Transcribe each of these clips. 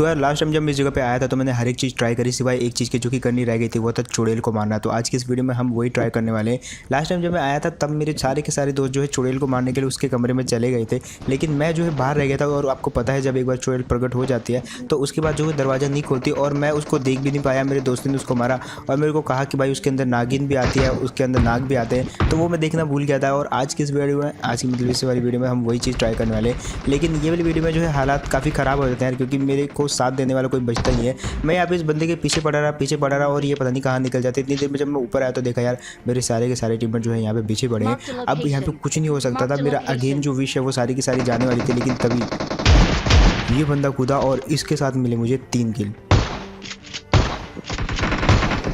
तो यार last time जब मैं इस जगह पे आया था तो मैंने हर एक चीज़ ट्राई करी सिवाय एक चीज़ की जो कि करनी रह गई थी, वो था चुड़ैल को मारना। तो आज की इस वीडियो में हम वही ट्राई करने वाले हैं। लास्ट टाइम जब मैं आया था तब मेरे सारे के सारे दोस्त जो है चुड़ैल को मारने के लिए उसके कमरे में चले गए थे, लेकिन मैं जो है बाहर रह गया था। और आपको पता है जब एक बार चुड़ैल प्रकट हो जाती है तो उसके बाद जो है दरवाज़ा नहीं खोलती, और मैं उसको देख भी नहीं पाया। मेरे दोस्त ने उसको मारा और मेरे को कहा कि भाई उसके अंदर नागिन भी आती है, उसके अंदर नाग भी आते हैं, तो वो मैं देखना भूल गया था। और आज की इस वीडियो में, आज की मतलब इस वाली वीडियो में हम वही चीज़ ट्राई करने वाले हैं। लेकिन ये वाली वीडियो में जो है हालात काफ़ी ख़राब हो जाते हैं क्योंकि मेरे को साथ देने वाला कोई बचता नहीं है। मैं यहाँ पे इस बंदे के पीछे पड़ा रहा और ये पता नहीं कहाँ निकल जाते। इतनी देर में जब मैं ऊपर आया तो देखा यार मेरे सारे के सारे टीममेट जो है यहाँ पे पीछे पड़े हैं। अब यहाँ पे कुछ नहीं हो सकता था। मेरा अगेन जो विश है वो सारी की सारी जाने वाली थी, लेकिन तभी ये बंदा कूदा और इसके साथ मिले मुझे 3 किल।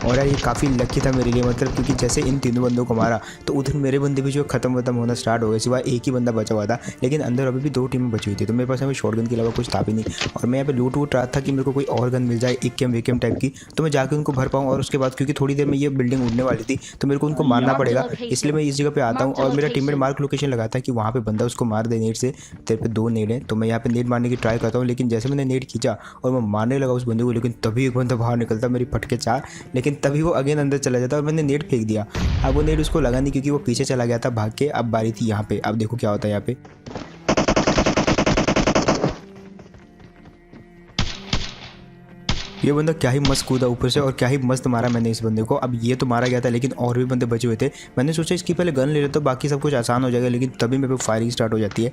और यार ये काफ़ी लकी था मेरे लिए, मतलब क्योंकि जैसे इन तीनों बंदों को मारा तो उधर मेरे बंदे भी जो ख़त्म होना स्टार्ट हो गए, सिवाय एक ही बंदा बचा हुआ था। लेकिन अंदर अभी भी 2 टीमें बची हुई थी, तो मेरे पास अभी शॉटगन के अलावा कुछ था भी नहीं। और मैं यहाँ पे लूट रहा था कि मेरे को कोई और गन मिल जाए, एक टाइप की, तो मैं जाकर उनको भर पाऊँ। और उसके बाद क्योंकि थोड़ी देर में ये बिल्डिंग उड़ने वाली थी तो मेरे को उनको मारना पड़ेगा, इसलिए मैं इस जगह पर आता हूँ। और मेरा टीममेट मार्क लोकेशन लगाता है कि वहाँ पर बंदा उसको मार दे नेट से। तेरे पे 2 नेट हैं, तो मैं यहाँ पे नेट मारने की ट्राई करता हूँ। लेकिन जैसे मैंने नेट खींचा और मैं मारने लगा उस बंदे को, लेकिन तभी एक बंदा बाहर निकलता, मेरी फटके 4, लेकिन तभी वो अगेन अंदर चला जाता और मैंने नेट फेंक दिया। अब वो नेट उसको लगा नहीं क्योंकि वो पीछे चला गया था भाग के। अब बारी थी यहाँ पे, अब देखो क्या होता है यहाँ पे। ये बंदा क्या ही मस्त कूदा ऊपर से और क्या ही मस्त मारा मैंने इस बंदे को। अब ये तो मारा गया था लेकिन और भी बंदे बचे हुए थे। मैंने सोचा इसकी पहले गन ले लेता तो बाकी सब कुछ आसान हो जाएगा, लेकिन तभी मेरे पे फायरिंग स्टार्ट हो जाती है।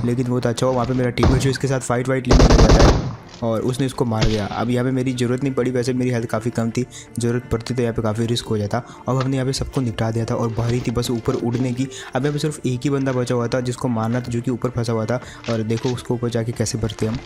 लेकिन वो तो अच्छा हुआ वहाँ पे मेरा टीममेट जो इसके साथ फाइट लेने लग जाता है और उसने इसको मार दिया। अब यहाँ पे मेरी ज़रूरत नहीं पड़ी, वैसे मेरी हेल्थ काफ़ी कम थी, ज़रूरत पड़ती तो यहाँ पे काफ़ी रिस्क हो जाता। अब हमने यहाँ पे सबको निपटा दिया था और बारी थी बस ऊपर उड़ने की। अब यहाँ पे सिर्फ एक ही बंदा बचा हुआ था जिसको मारना था, जो कि ऊपर फंसा हुआ था। और देखो उसको ऊपर जाके कैसे भरते हम।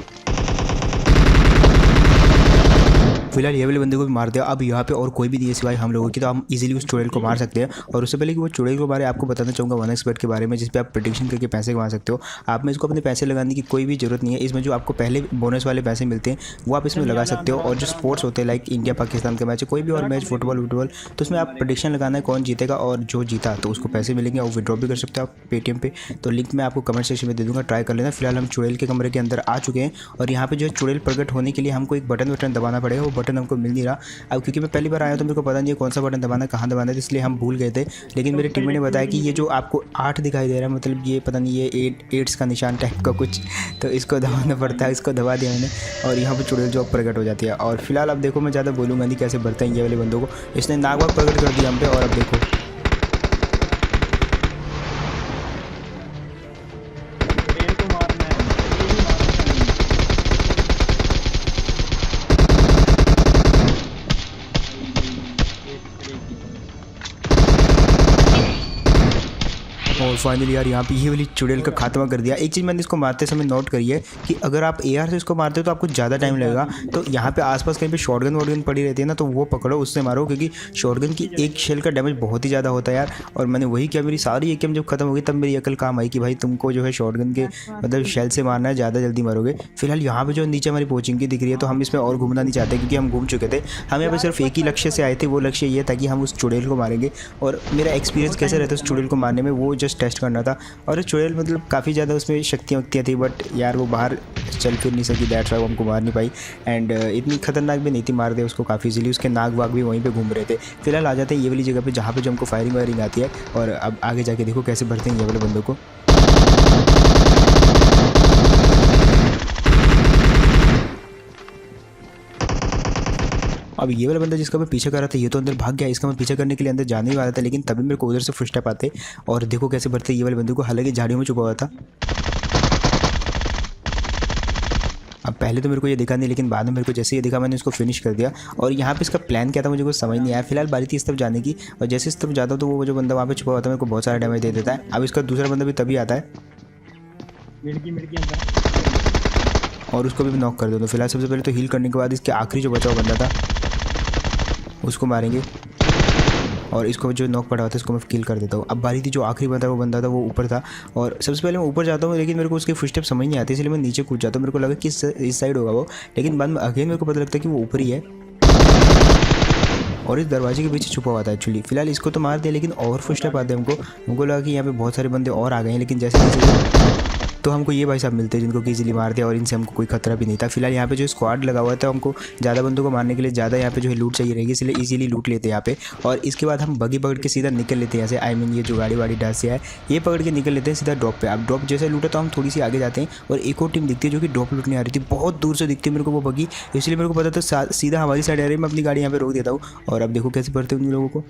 फिलहाल ये वाले बंदे को भी मार दिया। अब यहाँ पे और कोई भी नहीं है सिवाय हम लोगों की, तो हम इजीली उस चुड़ैल को मार सकते हैं। और उससे पहले कि वो चुड़ैल के बारे में आपको बताना चाहूँगा 1xbet के बारे में, जिस पे आप प्रेडिक्शन करके पैसे कमा सकते हो। आप में इसको अपने पैसे लगाने की कोई भी ज़रूरत नहीं है। इसमें जो आपको पहले बोनस वाले पैसे मिलते हैं वो आप इसमें लगा सकते हो। और जो स्पोर्ट्स होते हैं लाइक इंडिया पाकिस्तान का मैच, कोई भी और मैच, फुटबॉल, तो उसमें आप प्रेडिक्शन लगाना है कौन जीतेगा, और जो जीता तो उसको पैसे मिलेंगे और विड्रॉ भी कर सकते हो आप पेटीएम पे। तो लिंक मैं आपको कमेंट सेक्शन में दे दूँगा, ट्राई कर लेना। फिलहाल हम चुड़ैल के कमरे के अंदर आ चुके हैं और यहाँ पे जो चुड़ैल प्रकट होने के लिए हमको एक बटन दबाना पड़ेगा। वो बटन हमको मिल नहीं रहा। अब क्योंकि मैं पहली बार आया तो मेरे को पता नहीं है कौन सा बटन दबाना है, कहाँ दबाना है, इसलिए हम भूल गए थे। लेकिन मेरे टीममेट ने बताया कि ये जो आपको 8 दिखाई दे रहा है, मतलब ये पता नहीं ये 8 का निशान टाइप का कुछ, तो इसको दबाना पड़ता है। इसको दबा दिया मैंने और यहाँ पर चुड़ैल जो प्रकट हो जाती है। और फिलहाल अब देखो मैं ज़्यादा बोलूँगा नहीं कैसे भरते हैं ये वाले बंदों को। इसने नाग वाग प्रकट कर दिया हम पे। और अब देखो और फाइनली यार यहाँ पे ये वाली चुड़ैल का खात्मा कर दिया। एक चीज़ मैंने इसको मारते समय नोट करी है कि अगर आप AR से इसको मारते हो तो आपको ज़्यादा टाइम लगेगा। तो यहाँ पे आसपास कहीं पे शॉटगन पड़ी रहती है ना, तो वो पकड़ो, उससे मारो, क्योंकि शॉटगन की एक शेल का डैमेज बहुत ही ज़्यादा होता है यार। और मैंने वही किया, मेरी सारी AKM जब खत्म हो गई तब मेरी अकल काम आई कि भाई तुमको जो है शॉटगन के मतलब शेल से मारना है, ज़्यादा जल्दी मारोगे। फिलहाल यहाँ पर जो नीचे हमारी कोचिंग की दिख रही है, तो हम इसमें और घूमना नहीं चाहते क्योंकि हम घूम चुके थे। हम यहाँ पर सिर्फ एक ही लक्ष्य से आए थे, वो लक्ष्य ये था कि हम उस चुड़ैल को मारेंगे। और मेरा एक्सपीरियंस कैसे रहता है उस चुड़ैल को मारने में, वो जस्ट टेस्ट करना था। और चुड़ैल मतलब काफ़ी ज़्यादा उसमें शक्तियाँ थी, बट यार वो बाहर चल फिर नहीं सकी, दैट्स व्हाई वो हमको मार नहीं पाई। एंड इतनी खतरनाक भी नहीं थी, मार दे उसको काफ़ी इजीली। उसके नाग वाग भी वहीं पे घूम रहे थे। फिलहाल आ जाते हैं ये वाली जगह पे जहाँ पे जो हमको फायरिंग वायरिंग आती है। और अब आगे जाके देखो कैसे भरते हैं ये वाले बंदों को। अब ये वाला बंदा जिसका मैं पीछे कर रहा था ये तो अंदर भाग गया। इसका मैं पीछे करने के लिए अंदर जाने ही वाला था, लेकिन तभी मेरे को उधर से फुट स्टेप आते और देखो कैसे भरते ये वाले बंदे को, हालांकि झाड़ियों में छुपा हुआ था। अब पहले तो मेरे को ये दिखा नहीं, लेकिन बाद में मेरे को जैसे ये दिखा मैंने इसको फिनिश कर दिया। और यहाँ पे इसका प्लान क्या था मुझे कुछ समझ नहीं आया। फिलहाल बारी थी इस तरफ जाने की, और जैसे इस तरफ जाता हूँ तो वो जो बंदा वहाँ पे छुपा हुआ था मेरे को बहुत सारा डैमेज दे देता है। अब इसका दूसरा बंदा भी तभी आता है और उसको भी नॉक कर दो। तो फिलहाल सबसे पहले तो हील करने के बाद इसके आखिरी जो बचा हुआ बंदा था उसको मारेंगे, और इसको जो नॉक पड़ा हुआ था इसको मैं किल कर देता हूँ। अब बारी थी जो आखिरी बंदा था वो ऊपर था, और सबसे पहले मैं ऊपर जाता हूँ, लेकिन मेरे को उसके फुटस्टेप समझ नहीं आती, इसलिए मैं नीचे कूद जाता हूँ। मेरे को लगा कि इस साइड होगा वो, लेकिन बाद में अगेन मेरे को पता लगता है कि वो ऊपर ही है और इस दरवाजे के पीछे छुपा हुआ था एक्चुअली। फिलहाल इसको तो मार दिया, लेकिन और फुटस्टेप आते हैं हमको लगा कि यहाँ पे बहुत सारे बंदे और आ गए हैं, लेकिन जैसे तो हमको ये भाई साहब मिलते हैं जिनको कि इजीली मार दिया और इनसे हमको कोई खतरा भी नहीं था। फिलहाल यहाँ पे जो स्क्वाड लगा हुआ था, हमको ज़्यादा बंदों को मारने के लिए ज़्यादा यहाँ पे जो है लूट चाहिए रहेगी, इसलिए इजीली लूट लेते हैं यहाँ पे। और इसके बाद हम बगी पकड़ के सीधा निकल लेते हैं यहाँ से। आई मीन ये जो गाड़ी वाड़ी डाल से है ये पकड़ के निकल लेते हैं सीधा ड्रॉप पे। अब ड्रॉप जैसे लूटा तो हम थोड़ी सी आगे जाते हैं और एक और टीम दिखती है जो कि ड्रॉप लूटने आ रही थी। बहुत दूर से दिखती है मेरे को वो बगी, इसलिए मेरे को पता था सीधा हमारी साइड आ रही है। मैं अपनी गाड़ी यहाँ पे रोक देता हूँ और अब देखो कैसे पड़ते हैं उन लोगों को।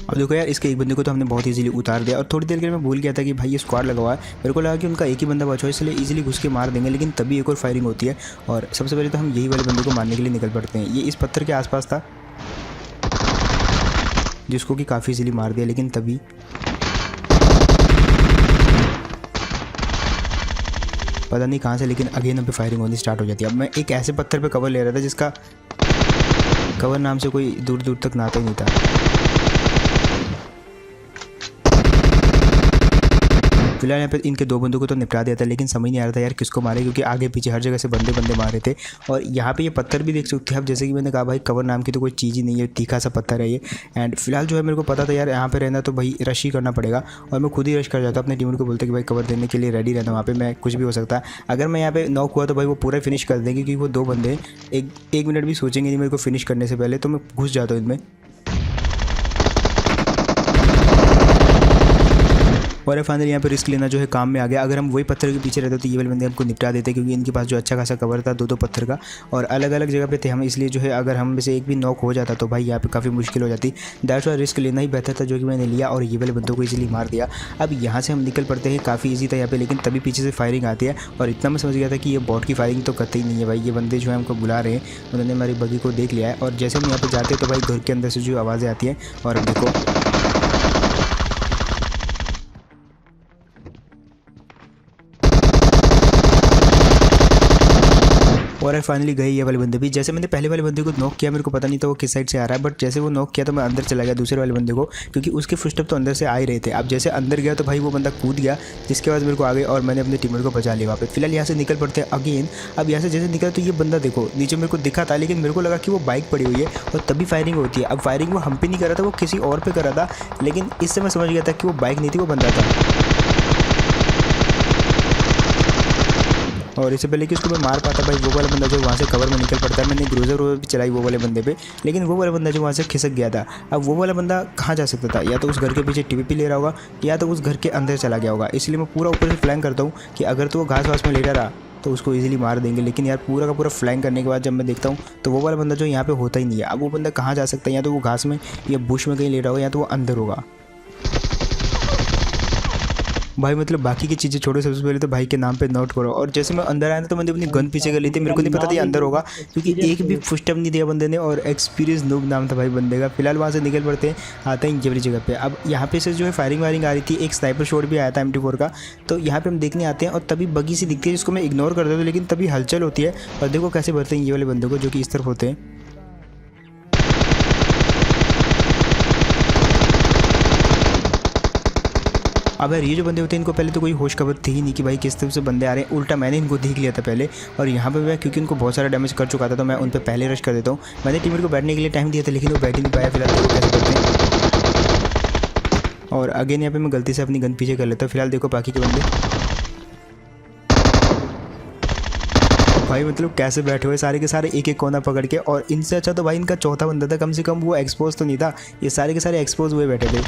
अब देखो यार, इसके एक बंदे को तो हमने बहुत इजीली उतार दिया और थोड़ी देर के लिए मैं भूल गया था कि भाई ये स्क्वाड लगा हुआ है। मेरे को लगा कि उनका एक ही बंदा बचा है इसलिए इजीली घुस के मार देंगे, लेकिन तभी एक और फायरिंग होती है और सबसे पहले तो हम यही वाले बंदे को मारने के लिए निकल पड़ते हैं। ये इस पत्थर के आसपास था जिसको कि काफ़ी इजीली मार दिया, लेकिन तभी पता नहीं कहाँ से लेकिन अगेन यहाँ पे फायरिंग होनी स्टार्ट हो जाती है। अब मैं एक ऐसे पत्थर पे कवर ले रहा था जिसका कवर नाम से कोई दूर दूर तक नाता ही नहीं था। फिलहाल यहाँ पे इनके दो बंदों को तो निपटा दिया था, लेकिन समझ नहीं आ रहा था यार किसको मारे, क्योंकि आगे पीछे हर जगह से बंदे मारे थे। और यहाँ पे ये पत्थर भी देख सकते हैं आप, जैसे कि मैंने कहा भाई कवर नाम की तो कोई चीज़ ही नहीं है, तीखा सा पत्थर है ये। एंड फिलहाल जो है मेरे को पता था यार यहाँ पे रहना तो भाई रश ही करना पड़ेगा और मैं खुद ही रश कर जाता अपने टीम को बोलते कि भाई कवर देने के लिए रेडी रहना, वहाँ पे मैं कुछ भी हो सकता है। अगर मैं यहाँ पे नॉक हुआ तो भाई वो पूरा फिनिश कर देंगे, क्योंकि वो दो बंदे एक मिनट भी सोचेंगे नहीं मेरे को फिनिश करने से पहले, तो मैं घुस जाता हूँ इनमें। और फाइनली यहाँ पे रिस्क लेना जो है काम में आ गया। अगर हम वही पत्थर के पीछे रहते तो ये वाले बंदे हमको निपटा देते, क्योंकि इनके पास जो अच्छा खासा कवर था दो पत्थर का और अलग अलग जगह पे थे हम, इसलिए जो है अगर हम में से एक भी नॉक हो जाता तो भाई यहाँ पे काफ़ी मुश्किल हो जाती। दैट्स व्हाई रिस्क लेना ही बेहतर था, जो कि मैंने लिया और ये वाले बंदों को इजीली मार दिया। अब यहाँ से हम निकल पड़ते हैं, काफ़ी ईजी था यहाँ पे, लेकिन तभी पीछे से फायरिंग आती है और इतना मैं समझ गया था कि ये बॉट की फायरिंग तो करते ही नहीं है भाई, ये बंदे जो है हमको बुला रहे हैं, उन्होंने हमारी बगी को देख लिया है। और जैसे हम यहाँ पर जाते हैं तो भाई घर के अंदर से जो आवाज़ें आती हैं और अब देखो और फाइनली गए ये वाले बंदे भी। जैसे मैंने पहले वाले बंदे को नॉक किया, मेरे को पता नहीं था वो किस साइड से आ रहा है, बट जैसे वो नॉक किया तो मैं अंदर चला गया दूसरे वाले बंदे को, क्योंकि उसके फुटस्टेप तो अंदर से आ ही रहे थे। अब जैसे अंदर गया तो भाई वो बंदा कूद गया, जिसके बाद मेरे को आ गए और मैंने अपने टीममेट को बचा लिया वहाँ पे। फिलहाल यहाँ से निकल पड़ते हैं अगेन। अब यहाँ से जैसे निकला तो ये बंदा देखो नीचे मेरे को दिखा था, लेकिन मेरे को लगा कि वो बाइक पड़ी हुई है और तभी फायरिंग होती है। अब फायरिंग वो हम पे नहीं कर रहा था, वो किसी और पे कर रहा था, लेकिन इससे मैं समझ गया था कि वो बाइक नहीं थी, वो बंदा था। और इससे पहले कि उसको मैं मार पाता भाई, वो वाला बंदा जो वहाँ से कवर में निकल पड़ता है, मैंने ग्रोजर भी चलाई वो वाले बंदे पे, लेकिन वो वाला बंदा जो वहाँ से खिसक गया था। अब वो वाला बंदा कहाँ जा सकता था, या तो उस घर के पीछे टीपीपी ले रहा होगा या तो उस घर के अंदर चला गया होगा। इसलिए मैं पूरा ऊपर से फ्लैंक करता हूँ कि अगर तो वो घास वास में लेटा रहा तो उसको इजीली मार देंगे। लेकिन यार पूरा का पूरा फ्लैंक करने के बाद जब मैं देखता हूँ तो वो वाला बंदा जो यहाँ पे होता ही नहीं है। अब वो बंदा कहाँ जा सकता है, या तो वो घास में या बुश में कहीं लेटा होगा या तो वो अंदर होगा भाई। मतलब बाकी की चीज़ें छोड़ो, सबसे पहले तो भाई के नाम पे नोट करो। और जैसे मैं अंदर आया था तो मैंने अपनी गन पीछे कर ली थी, मेरे को नहीं पता था ये अंदर होगा, क्योंकि एक भी फुटस्टेप नहीं दिया बंदे ने और एक्सपीरियंस नूब नाम था भाई बंदे का। फिलहाल वहाँ से निकल पड़ते हैं, आते हैं ये वाली जगह पे। अब यहाँ पे से जो है फायरिंग वायरिंग आ रही थी, एक स्नाइपर शॉट भी आया था M24 का, तो यहाँ पे हम देखने आते हैं और तभी बगी सी दिखती है जिसको मैं इग्नोर कर देता हूँ, लेकिन तभी हलचल होती है और देखो कैसे भरते हैं ये वाले बंदे को जो कि इस तरफ होते हैं। अब यार ये जो बंदे होते हैं इनको पहले तो कोई होश खबर थी ही नहीं कि भाई किस तरफ से बंदे आ रहे हैं, उल्टा मैंने इनको देख लिया था पहले। और यहाँ पे मैं क्योंकि इनको बहुत सारा डैमेज कर चुका था तो मैं उन पर पहले रश कर देता हूँ। मैंने टीममेट को बैठने के लिए टाइम दिया था लेकिन वो बैठ ही नहीं पाया। फिलहाल देखो कैसे करते हैं और अगेन यहाँ पे मैं गलती से अपनी गन पीछे कर लेता हूँ। फिलहाल देखो बाकी के बंदे भाई मतलब कैसे बैठे हुए सारे के सारे एक एक कोना पकड़ के, और इनसे अच्छा तो भाई इनका चौथा बंदा था, कम से कम वो एक्सपोज तो नहीं था, ये सारे के सारे एक्सपोज हुए बैठे थे।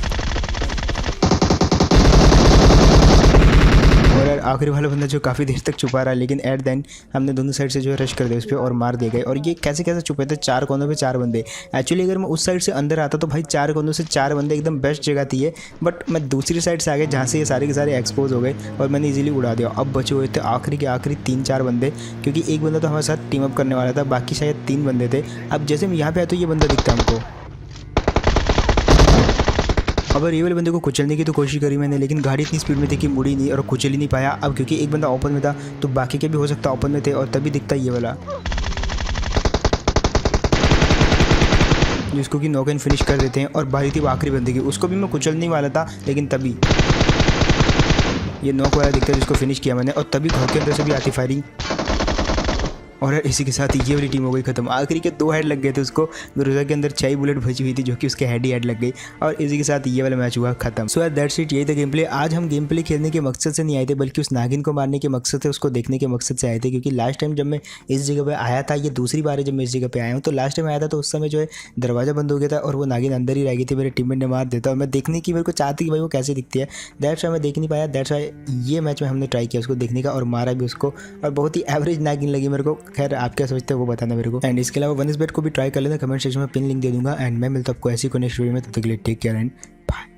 और आखिरी वाला बंदा जो काफ़ी देर तक छुपा रहा है, लेकिन एट द एंड हमने दोनों साइड से जो है रश कर दिया उस पर और मार दिए गए। और ये कैसे कैसे छुपे थे, चार कोनों पे चार बंदे। एक्चुअली अगर मैं उस साइड से अंदर आता तो भाई चार कोनों से चार बंदे एकदम बेस्ट जगह थी ये, बट मैं दूसरी साइड से आ गया जहाँ से ये सारे के सारे एक्सपोज हो गए और मैंने इजीली उड़ा दिया। अब बचे हुए थे आखिरी के आखिरी 3-4 बंदे, क्योंकि एक बंदा तो हमारे साथ टीम अप करने वाला था, बाकी शायद 3 बंदे थे। अब जैसे हम यहाँ पे आए तो ये बंदा दिखता हमको। अब ये वाले बंदे को कुचलने की तो कोशिश करी मैंने, लेकिन गाड़ी इतनी स्पीड में थी कि मुड़ी नहीं और कुचल ही नहीं पाया। अब क्योंकि एक बंदा ओपन में था तो बाकी के भी हो सकता ओपन में थे, और तभी दिखता ये वाला जिसको कि नॉक एंड फिनिश कर देते हैं। और बारी थी वो आखिरी बंदे की, उसको भी मैं कुचलने वाला था, लेकिन तभी ये नॉक वाला दिखता है जिसको फिनिश किया मैंने, और तभी घर के अंदर से भी आती फायरिंग। और इसी के साथ ये वाली टीम हो गई खत्म। आखिरी के 2 हेड लग गए थे उसको, गुरुजा के अंदर 6 बुलेट बची हुई थी जो कि उसके हेड ही हेड लग गई, और इसी के साथ ये वाला मैच हुआ खत्म। सो यार दैट्स इट, यही था गेम प्ले। आज हम गेम प्ले खेलने के मकसद से नहीं आए थे, बल्कि उस नागिन को मारने के मकसद से, उसको देखने के मकसद से आए थे। क्योंकि लास्ट टाइम जब मैं इस जगह पे आया था, ये दूसरी बार है जब मैं इस जगह पे आया हूँ, तो लास्ट टाइम आया था तो उस समय जो है दरवाजा बंद हो गया था और वो नागिन अंदर ही रह गई थी, मेरे टीममेट ने मार देता, और मैं देखने की मेरे को चाहती कि भाई वो कैसे दिखती है। दैट्स वाई मैं देख नहीं पाया। दैट्स वाई ये मैच में हमने ट्राई किया उसको देखने का और मारा भी उसको, और बहुत ही एवरेज नागिन लगी मेरे को। खैर आप क्या सोचते हो वो बताना मेरे को। एंड इसके अलावा 1xbet को भी ट्राई कर लेना, कमेंट सेक्शन में पिन लिंक दे दूंगा। एंड मैं मिलता हूँ आपको ऐसी कोई नेक्स्ट वीडियो में, तब तक के लिए टेक केयर एंड बाय।